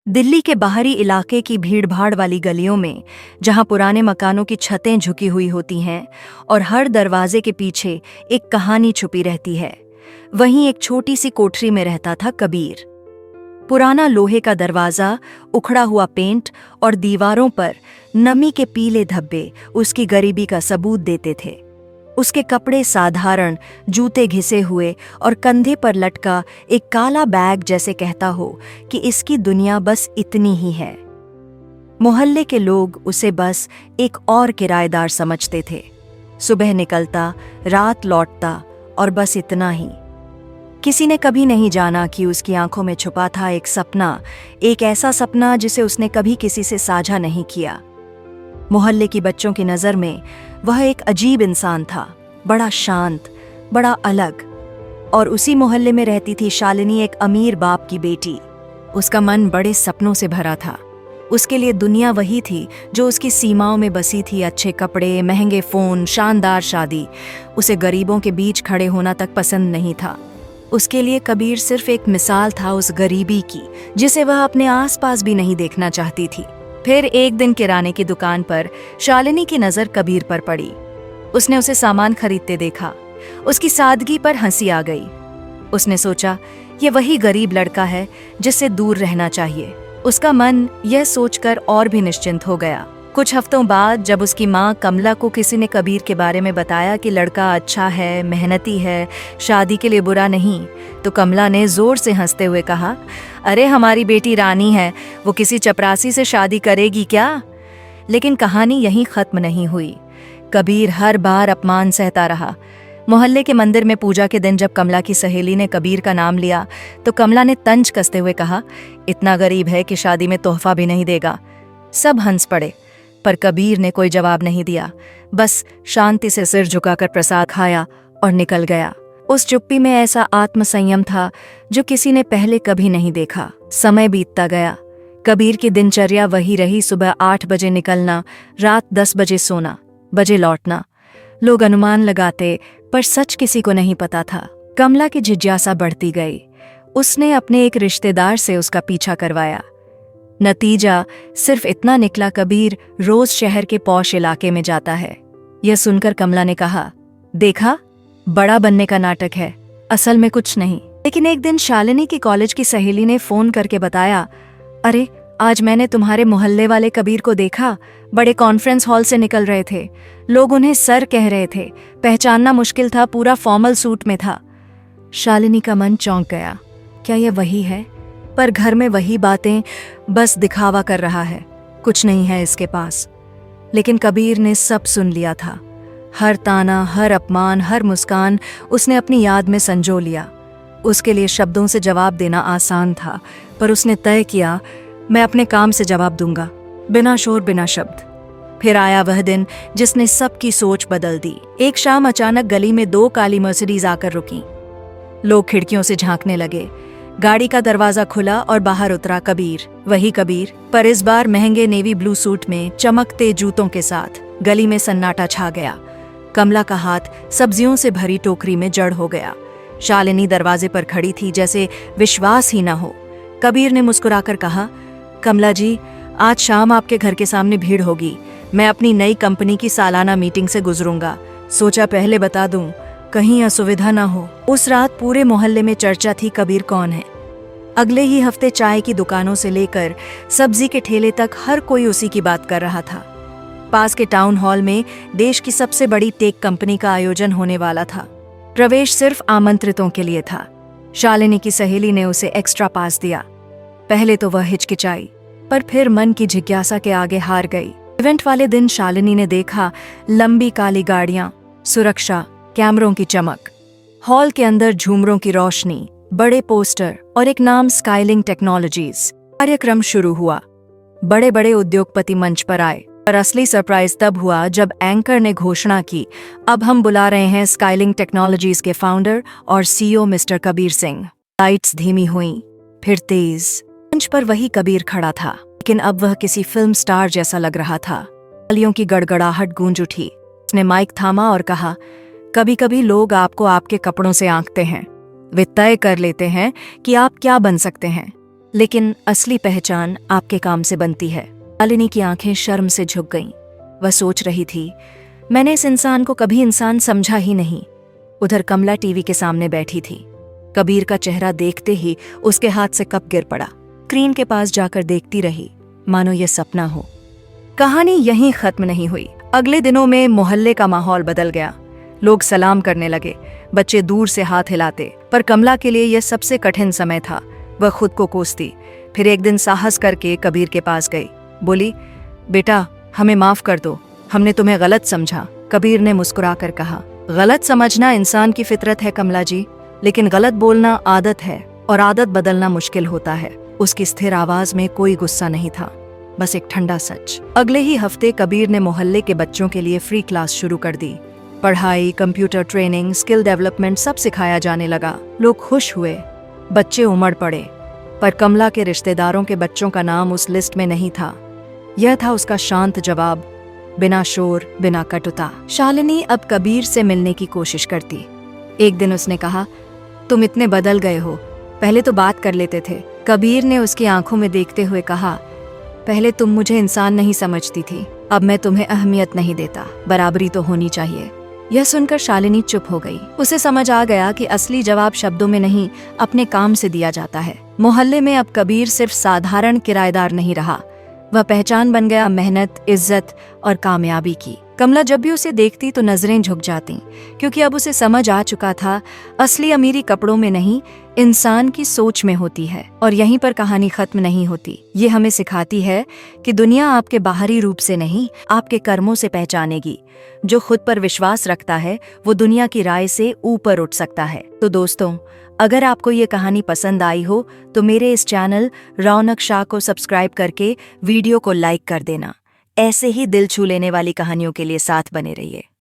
दिल्ली के बाहरी इलाके की भीड़भाड़ वाली गलियों में, जहां पुराने मकानों की छतें झुकी हुई होती हैं और हर दरवाजे के पीछे एक कहानी छुपी रहती है, वहीं एक छोटी सी कोठरी में रहता था कबीर। पुराना लोहे का दरवाजा, उखड़ा हुआ पेंट और दीवारों पर नमी के पीले धब्बे उसकी गरीबी का सबूत देते थे। उसके कपड़े साधारण, जूते घिसे हुए और कंधे पर लटका एक काला बैग जैसे कहता हो कि इसकी दुनिया बस इतनी ही है। मोहल्ले के लोग उसे बस एक और किराएदार समझते थे। सुबह निकलता, रात लौटता और बस इतना ही। किसी ने कभी नहीं जाना कि उसकी आंखों में छुपा था एक सपना, एक ऐसा सपना जिसे उसने कभी किसी से साझा नहीं किया। मोहल्ले की बच्चों की नज़र में वह एक अजीब इंसान था, बड़ा शांत, बड़ा अलग। और उसी मोहल्ले में रहती थी शालिनी, एक अमीर बाप की बेटी। उसका मन बड़े सपनों से भरा था। उसके लिए दुनिया वही थी जो उसकी सीमाओं में बसी थी। अच्छे कपड़े, महंगे फ़ोन, शानदार शादी। उसे गरीबों के बीच खड़े होना तक पसंद नहीं था। उसके लिए कबीर सिर्फ एक मिसाल था उस गरीबी की, जिसे वह अपने आसपास भी नहीं देखना चाहती थी। फिर एक दिन किराने की दुकान पर शालिनी की नज़र कबीर पर पड़ी। उसने उसे सामान खरीदते देखा। उसकी सादगी पर हंसी आ गई। उसने सोचा, ये वही गरीब लड़का है जिससे दूर रहना चाहिए। उसका मन यह सोचकर और भी निश्चिंत हो गया। कुछ हफ्तों बाद जब उसकी माँ कमला को किसी ने कबीर के बारे में बताया कि लड़का अच्छा है, मेहनती है, शादी के लिए बुरा नहीं, तो कमला ने जोर से हंसते हुए कहा, अरे हमारी बेटी रानी है, वो किसी चपरासी से शादी करेगी क्या? लेकिन कहानी यहीं खत्म नहीं हुई। कबीर हर बार अपमान सहता रहा। मोहल्ले के मंदिर में पूजा के दिन जब कमला की सहेली ने कबीर का नाम लिया तो कमला ने तंज कसते हुए कहा, इतना गरीब है कि शादी में तोहफा भी नहीं देगा। सब हंस पड़े, पर कबीर ने कोई जवाब नहीं दिया। बस शांति से सिर झुकाकर प्रसाद खाया और निकल गया। उस चुप्पी में ऐसा आत्मसंयम था जो किसी ने पहले कभी नहीं देखा। समय बीतता गया। कबीर की दिनचर्या वही रही। सुबह 8 बजे निकलना, रात 10 बजे सोना, बजे लौटना। लोग अनुमान लगाते, पर सच किसी को नहीं पता था। कमला की जिज्ञासा बढ़ती गई। उसने अपने एक रिश्तेदार से उसका पीछा करवाया। नतीजा सिर्फ इतना निकला, कबीर रोज शहर के पौश इलाके में जाता है। यह सुनकर कमला ने कहा, देखा, बड़ा बनने का नाटक है, असल में कुछ नहीं। लेकिन एक दिन शालिनी की कॉलेज की सहेली ने फोन करके बताया, अरे आज मैंने तुम्हारे मोहल्ले वाले कबीर को देखा, बड़े कॉन्फ्रेंस हॉल से निकल रहे थे। लोग उन्हें सर कह रहे थे, पहचानना मुश्किल था, पूरा फॉर्मल सूट में था। शालिनी का मन चौंक गया। क्या यह वही है? पर घर में वही बातें, बस दिखावा कर रहा है, कुछ नहीं है इसके पास। लेकिन कबीर ने सब सुन लिया था। हर ताना, हर अपमान, हर मुस्कान उसने अपनी याद में संजो लिया। उसके लिए शब्दों से जवाब देना आसान था, पर उसने तय किया, मैं अपने काम से जवाब दूंगा, बिना शोर, बिना शब्द। फिर आया वह दिन जिसने सबकी सोच बदल दी। एक शाम अचानक गली में 2 काली मर्सिडीज आकर रुकी। लोग खिड़कियों से झांकने लगे। गाड़ी का दरवाजा खुला और बाहर उतरा कबीर, वही कबीर, पर इस बार महंगे नेवी ब्लू सूट में, चमकते जूतों के साथ। गली में सन्नाटा छा गया। कमला का हाथ सब्जियों से भरी टोकरी में जड़ हो गया। शालिनी दरवाजे पर खड़ी थी, जैसे विश्वास ही न हो। कबीर ने मुस्कुराकर कहा, कमला जी, आज शाम आपके घर के सामने भीड़ होगी। मैं अपनी नई कंपनी की सालाना मीटिंग से गुजरूंगा। सोचा पहले बता दूं, कहीं असुविधा ना हो। उस रात पूरे मोहल्ले में चर्चा थी, कबीर कौन है। अगले ही हफ्ते चाय की दुकानों से लेकर सब्जी के ठेले तक हर कोई उसी की बात कर रहा था। पास के टाउन हॉल में देश की सबसे बड़ी टेक कंपनी का आयोजन होने वाला था। प्रवेश सिर्फ आमंत्रितों के लिए था। शालिनी की सहेली ने उसे एक्स्ट्रा पास दिया। पहले तो वह हिचकिचाई, पर फिर मन की जिज्ञासा के आगे हार गई। इवेंट वाले दिन शालिनी ने देखा, लंबी काली गाड़ियां, सुरक्षा, कैमरों की चमक, हॉल के अंदर झूमरों की रोशनी, बड़े पोस्टर और एक नाम, स्काईलिंक टेक्नोलॉजीज। कार्यक्रम शुरू हुआ। बड़े बड़े उद्योगपति मंच पर आए, पर असली सरप्राइज तब हुआ जब एंकर ने घोषणा की, अब हम बुला रहे हैं स्काईलिंक टेक्नोलॉजीज के फाउंडर और CEO mister Kabir Singh. Lights धीमी हुईं, फिर तेज। मंच पर वही कबीर खड़ा था, लेकिन अब वह किसी फिल्म स्टार जैसा लग रहा था। तालियों की गड़गड़ाहट गूंज उठी। उसने माइक थामा और कहा, कभी कभी लोग आपको आपके कपड़ों से आंकते हैं। वे तय कर लेते हैं कि आप क्या बन सकते हैं। लेकिन असली पहचान आपके काम से बनती है। शालिनी की आंखें शर्म से झुक गईं। वह सोच रही थी, मैंने इस इंसान को कभी इंसान समझा ही नहीं। उधर कमला टीवी के सामने बैठी थी। कबीर का चेहरा देखते ही उसके हाथ से कप गिर पड़ा। स्क्रीन के पास जाकर देखती रही, मानो ये सपना हो। कहानी यहीं खत्म नहीं हुई। अगले दिनों में मोहल्ले का माहौल बदल गया। लोग सलाम करने लगे, बच्चे दूर से हाथ हिलाते। पर कमला के लिए यह सबसे कठिन समय था। वह खुद को कोसती। फिर एक दिन साहस करके कबीर के पास गई। बोली, बेटा हमें माफ कर दो, हमने तुम्हें गलत समझा। कबीर ने मुस्कुराकर कहा, गलत समझना इंसान की फितरत है कमला जी, लेकिन गलत बोलना आदत है और आदत बदलना मुश्किल होता है। उसकी स्थिर आवाज में कोई गुस्सा नहीं था, बस एक ठंडा सच। अगले ही हफ्ते कबीर ने मोहल्ले के बच्चों के लिए फ्री क्लास शुरू कर दी। पढ़ाई, कंप्यूटर ट्रेनिंग, स्किल डेवलपमेंट सब सिखाया जाने लगा। लोग खुश हुए, बच्चे उमड़ पड़े। पर कमला के रिश्तेदारों के बच्चों का नाम उस लिस्ट में नहीं था। यह था उसका शांत जवाब, बिना शोर, बिना कटुता। शालिनी अब कबीर से मिलने की कोशिश करती। एक दिन उसने कहा, तुम इतने बदल गए हो, पहले तो बात कर लेते थे। कबीर ने उसकी आंखों में देखते हुए कहा, पहले तुम मुझे इंसान नहीं समझती थी, अब मैं तुम्हें अहमियत नहीं देता। बराबरी तो होनी चाहिए। यह सुनकर शालिनी चुप हो गई। उसे समझ आ गया कि असली जवाब शब्दों में नहीं, अपने काम से दिया जाता है। मोहल्ले में अब कबीर सिर्फ साधारण किराएदार नहीं रहा, वह पहचान बन गया मेहनत, इज्जत और कामयाबी की। कमला जब भी उसे देखती तो नजरें झुक जाती, क्योंकि अब उसे समझ आ चुका था, असली अमीरी कपड़ों में नहीं, इंसान की सोच में होती है। और यहीं पर कहानी खत्म नहीं होती। ये हमें सिखाती है कि दुनिया आपके बाहरी रूप से नहीं, आपके कर्मों से पहचानेगी। जो खुद पर विश्वास रखता है वो दुनिया की राय से ऊपर उठ सकता है। तो दोस्तों, अगर आपको ये कहानी पसंद आई हो तो मेरे इस चैनल रौनक शाह को सब्सक्राइब करके वीडियो को लाइक कर देना। ऐसे ही दिल छू लेने वाली कहानियों के लिए साथ बने रहिए।